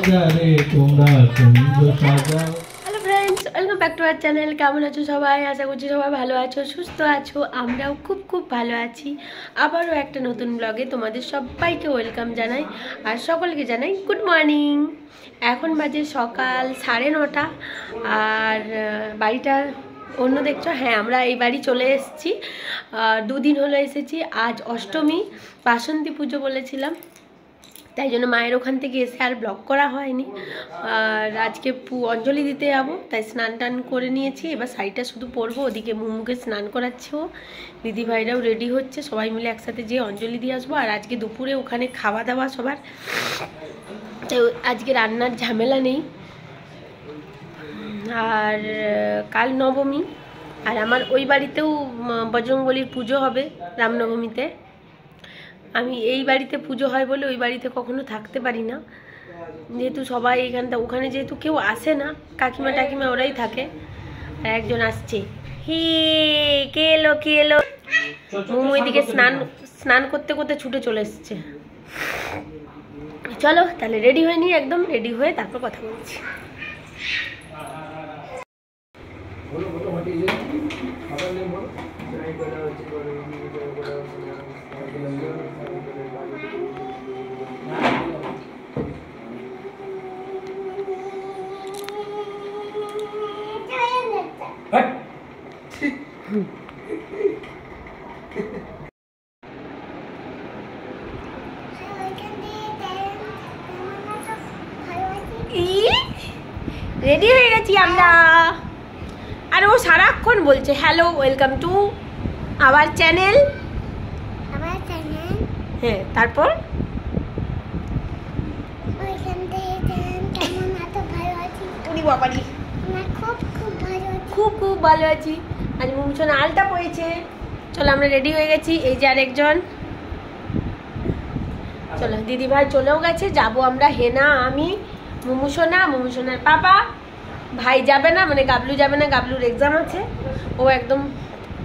বাজারে তোমরা কুঞ্জ সাজাও। Hello friends, welcome back to our channel. কেমন আছো সবাই? আশা করছি সবাই ভালো আছো, সুস্থ আছো। আমরাও খুব খুব ভালো আছি। আবারও একটা নতুন ব্লগে তোমাদের সবাইকে ওয়েলকাম জানাই আর সকলকে জানাই গুড মর্নিং। এখন বাজে সকাল 9:30 আর বাড়িটা অন্য দেখছো। হ্যাঁ, আমরা এই বাড়ি চলে এসেছি, 2 দিন হলো এসেছি। আজ অষ্টমী, বাসন্তী পুজো বলেছিলাম, তাই জন্য মায়ের ওখান থেকে এসে আর ব্লগ করা হয়নি। আর আজকে অঞ্জলি দিতে যাবো, তাই স্নান টান করে নিয়েছি। এবার শাড়িটা শুধু পরবো। ওদিকে মুমুকে স্নান করাচ্ছে, ও দিদিভাইরাও রেডি হচ্ছে, সবাই মিলে একসাথে যেয়ে অঞ্জলি দিয়ে আসবো। আর আজকে দুপুরে ওখানে খাওয়া দাওয়া সবার, তাই আজকে রান্নার ঝামেলা নেই। আর কাল নবমী, আর আমার ওই বাড়িতেও বজরংবলীর পুজো হবে রামনবমীতে। আমি এই বাড়িতে পুজো হয় বলে ওই বাড়িতে কখনো থাকতে পারি না, যেহেতু সবাই এখানটা, ওখানে যেহেতু কেউ আসে না, কাকিমা টাকিমা ওরাই থাকে। আর একজন আসছে, হি কে এলো কে এলো। মোমো এদিকে স্নান করতে করতে ছুটে চলে এসছে। চলো তাহলে রেডি হয়ে নিই, একদম রেডি হয়ে তারপর কথা বলছি। রেডি হয়ে গেছি আমরা। আর ও সারাক্ষণ বলছে hello welcome to our channel. হ্যাঁ, তারপর খুব খুব ভালো আছি। আজ মুমুসোনা আলতা পড়েছে। চলো আমরা রেডি হয়ে গেছি। এই যে আরেকজন, চলো দিদিভাই চলেও গেছে। যাবো আমরা, হেনা, আমি, মুমুসোনার পাপা। ভাই যাবে না, মানে গাবলু যাবে না, গাবলুর এক্সাম আছে। ও একদম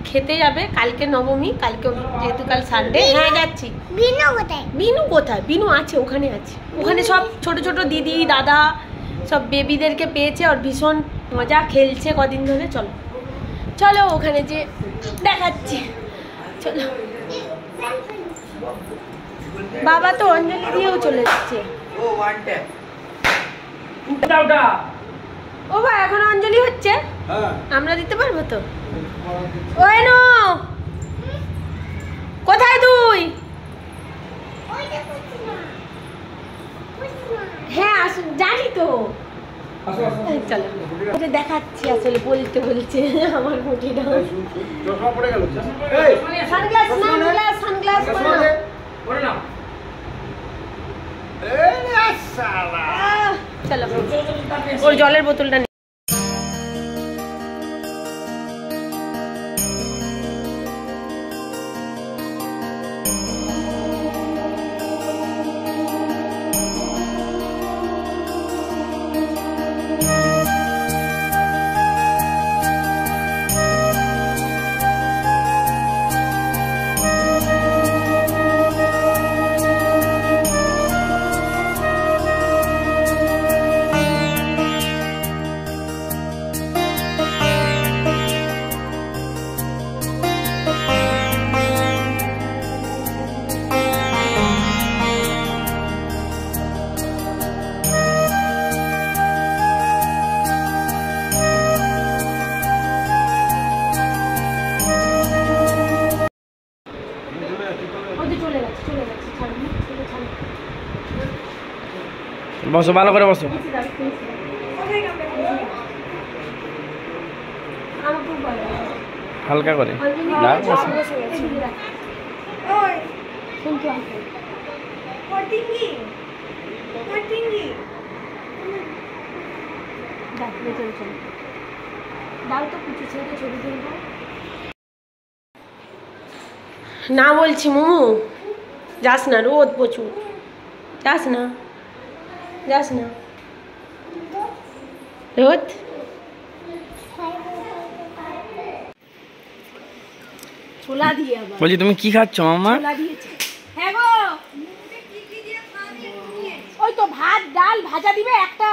খেতে যাবে। কালকে নবমী, কালকে যেহেতু কাল সানডে। হ্যাঁ যাচ্ছি। বিনু কোথায়? বিনু আছে, ওখানে আছে। ওখানে সব ছোট ছোট দিদি দাদা সব বেবিদেরকে পেয়েছে, আর ভীষণ মজা খেলছে কদিন ধরে। চলো চলো ওখানে যে দেখাচ্ছি। চলো, বাবা তো অঞ্জলি দিয়েও চলে যাচ্ছে। ও ভাই, এখন অঞ্জলি হচ্ছে, আমরা দিতে পারবো তো? ওই নো, কোথায় তুই? হ্যাঁ জানি তো, চলো দেখাচ্ছি। আসলে বলতে বলছে আমার মুঠিটা। সানগ্লাস চলো, ওর জলের বোতলটা বসো, ভালো করে বসো, হালকা করে। না বলছি মোমো, যাস না, রোদ প্রচুর, যাস না রোদ। ছোলা দিয়ে বলছি তুমি কি খাচ্ছ মামা? ছোলা দিয়েছে। হ্যাঁ গো, ও ওই তো ভাত ডাল ভাজা দিবে, একটা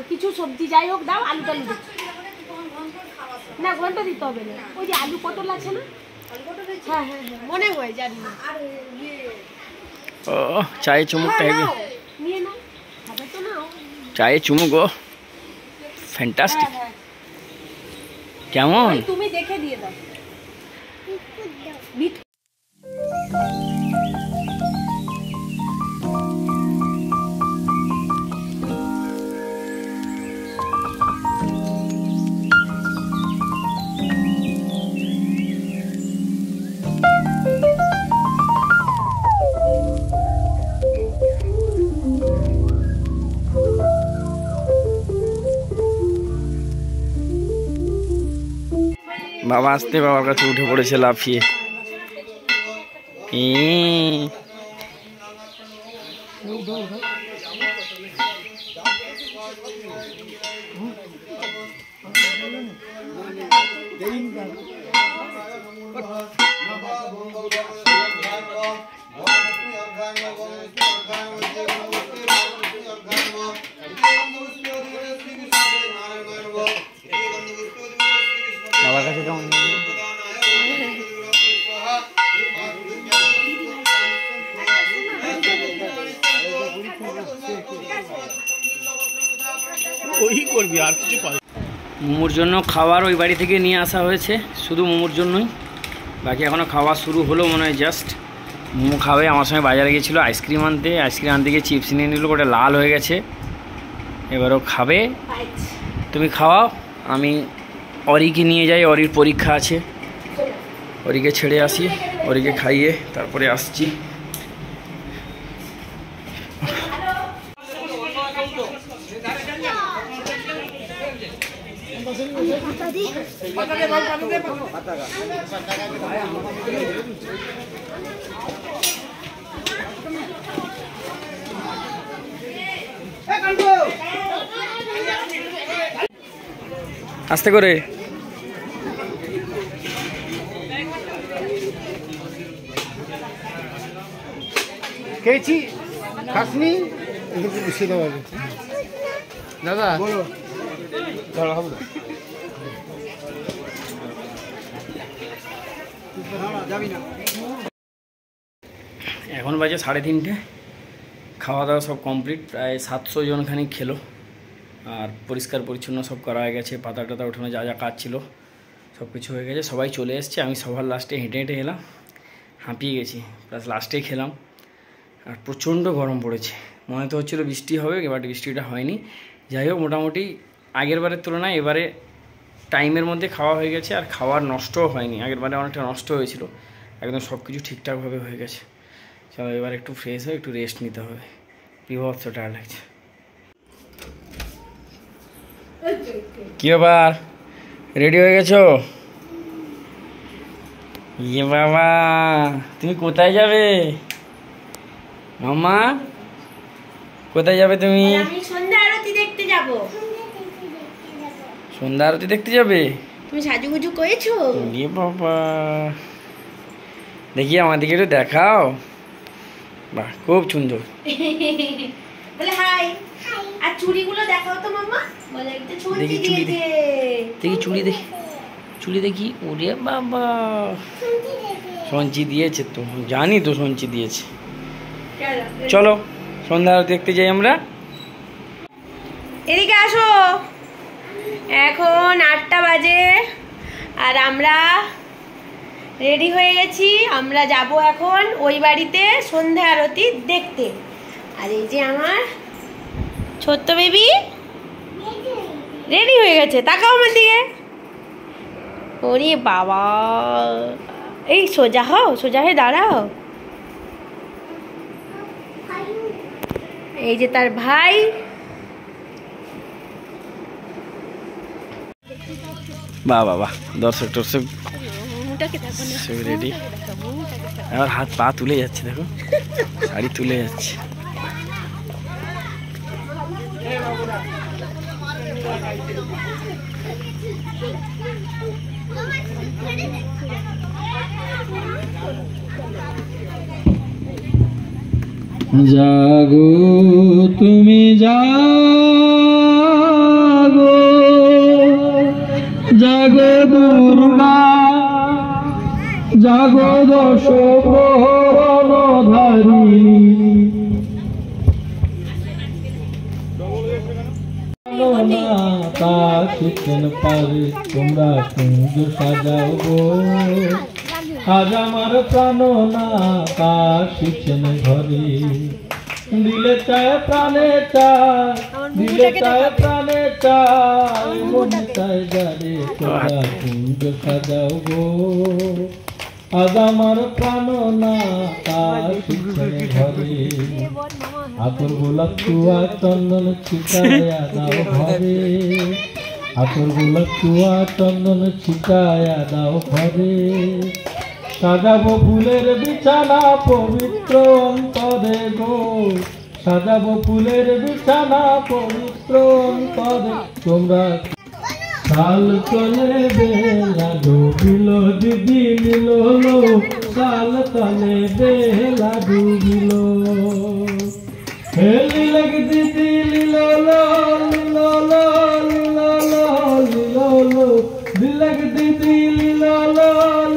কিছু সবজি যাই হোক দাও, আলু টালু না, ঘন্টা দিতে হবে না। ওই যে আলু পটল আছে না, হ্যাঁ হ্যাঁ হ্যাঁ মনে হয়, জানি না। ও চায়ে চুমুকটা হেভি, নিয়ে নাও, খাবে তো না? চায়ে চুমুক, ও ফ্যান্টাস্টিক। কেমন? তুমি দেখে দিয়ে দাও। বাবা আসতে বাবার কাছে উঠে পড়েছে লাফিয়ে। বাবার কাছে কেমন? মোমোর জন্য খাবার ওই বাড়ি থেকে নিয়ে আসা হয়েছে, শুধু মোমোর জন্যই, বাকি এখনও খাওয়া শুরু হলো মনে হয় জাস্ট। মোমো খাবে, আমার সঙ্গে বাজারে গেছিলো আইসক্রিম আনতে গিয়ে চিপস নিয়ে নিল, ওটা লাল হয়ে গেছে, এবারও খাবে। তুমি খাওয়াও, আমি অরিকে নিয়ে যাই, অরির পরীক্ষা আছে, অরিকে ছেড়ে আসি, অরিকে খাইয়ে তারপরে আসছি। আস্তে করে খেয়েছি, খাসনি, এদেরকে বসিয়ে দেওয়া হবে। দাদা বলো, ধরো হবে না। এখন বাজে 3:30, খাওয়া দাওয়া সব কমপ্লিট, প্রায় 700 জন খানিক খেলো, আর পরিষ্কার পরিচ্ছন্ন সব করা হয়ে গেছে, পাতা টাতা ওঠানো যা যা কাজ ছিল সব কিছু হয়ে গেছে, সবাই চলে এসছে। আমি সবার লাস্টে হেঁটে হেঁটে এলাম, হাঁপিয়ে গেছি, প্লাস লাস্টে খেলাম, আর প্রচণ্ড গরম পড়েছে, মনে তো হচ্ছিলো বৃষ্টি হবে, বাট বৃষ্টিটা হয়নি। যাই হোক, মোটামুটি আগের বারের তুলনায় এবারে টাইমের মধ্যে খাওয়া হয়ে গেছে, আর খাওয়ার নষ্টও হয়নি, আগের বারে অনেকটা নষ্ট হয়েছিল, একদম সব কিছু ঠিকঠাকভাবে হয়ে গেছে। চলো এবার একটু ফ্রেশ হয়ে একটু রেস্ট নিতে হবে, বিভৎস টায়ার্ড লাগছে। কি ব্যাপার, রেডি হয়ে গেছো? ইয়ে বাবা, তুমি কোথায় যাবে মামা, কোথায় যাবে তুমি? আমি সন্ধ্যা আরতি দেখতে যাব। সন্ধ্যা আরতি দেখতে যাবে? তুমি সাজুগুজু করেছো? ইয়ে বাবা, দেখি আমার দিকে একটু দেখাও, বাহ খুব সুন্দর। বলে হাই, আর চুড়িগুলো দেখাও তো মাম্মা, বলে একটা চুড়ি দেখি চুড়ি দিয়েছে। দেখি চুড়ি দেখি, ওরে বাবা, সঞ্চি দিয়েছে তো, জানি তো সঞ্চি দিয়েছে। চলো সন্ধ্যা আরতি দেখতে যাই আমরা। এদিকে আসো, এখন 8টা বাজে, আর আমরা রেডি হয়ে গেছি, আমরা যাব এখন ওই বাড়িতে সন্ধ্যা আরতি দেখতে। আর এই যে আমার ছোট্ট বেবি রেডি হয়ে গেছে, তাকাও আমার দিকে। ওরে বাবা, এই সোজা হয়ে দাঁড়াও। এই যে তার ভাই, বাহ বাহ বাহ, দর্শক রেডি, আমার হাত পা তুলে যাচ্ছে, দেখো শাড়ি তুলে যাচ্ছে। জাগো তুমি জাগো, জাগো দুর্গা, জাগো দশ প্রহরধারিণী, শিখেন পারে তোমরা কুঞ্জ সাজাও গো, আজ আমার প্রাণ না তা শিখেন ঘরে, দিলে চায় প্রাণে চায়, দিলে চায় প্রাণে চায়, মনে চায় যারে তোমরা কুঞ্জ সাজাও গো, আজ আমার প্রাণ না তা শিখেন ঘরে, আতর গোলাপ চুয়া চন্দন ছিটায়া দাও ঘরে, আতর গোলাপ চুয়া চন্দন ছিটায়া দাও ঘরে, সাজাবো ফুলের বিছানা পবিত্র অন্তরে গো, সাজাবো ফুলের বিছানা পবিত্র অন্তরে, তোমরা সাল চলে বেলা ডুবিল দিদি মিল, সাল চলে বেলা ডুবিল, লিলক দিদি লিলো লিলো লিলো লিলো, লিলক দিদি লিলো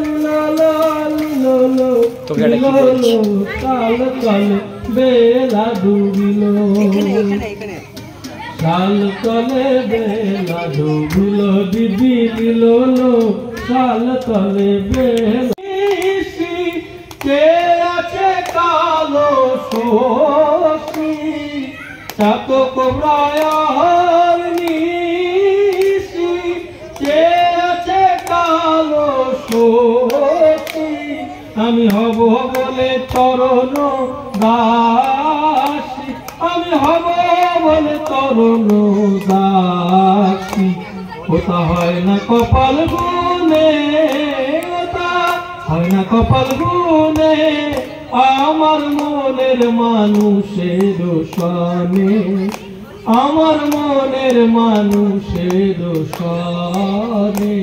লিলো লিলো, কাল কাল বেলা ডুবিল, কাল কালে বেলা ডুবিল দিদি লিলো, কাল কালে বেলা, কে আছে কালো শোষী চাতক ব্রায়ার নিশি, কে আছে কালো শোষী, আমি হব বলে চরণ দাসী, আমি হব বলে চরণ দাসী, ওটা হয় না কপাল গুনে, ওটা হয় না কপাল গুনে, আমার মনের মানুষের সনে, আমার মনের মানুষের সনে,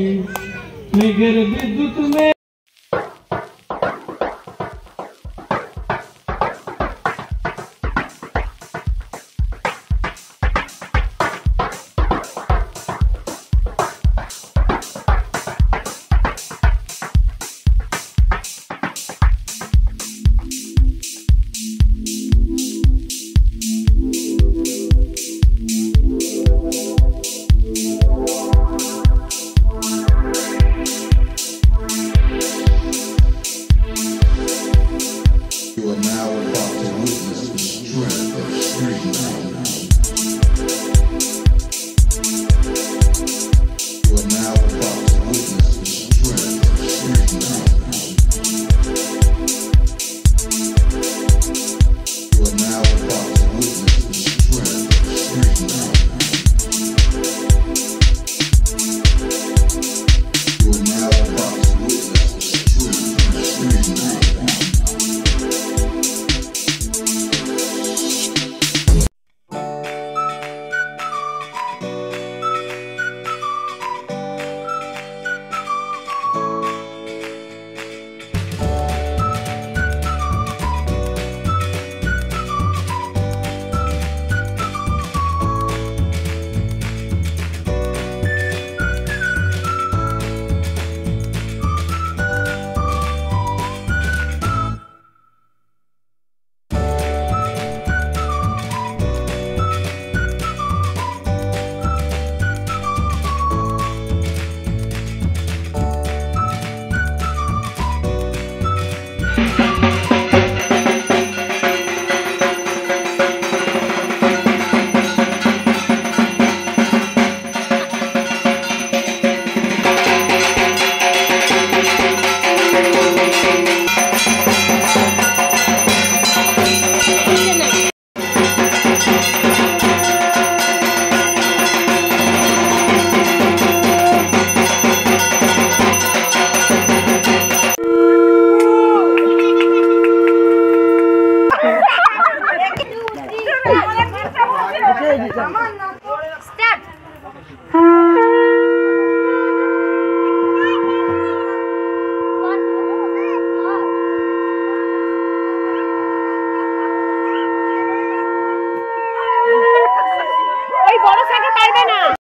মেঘের বিদ্যুৎ মে হবে না।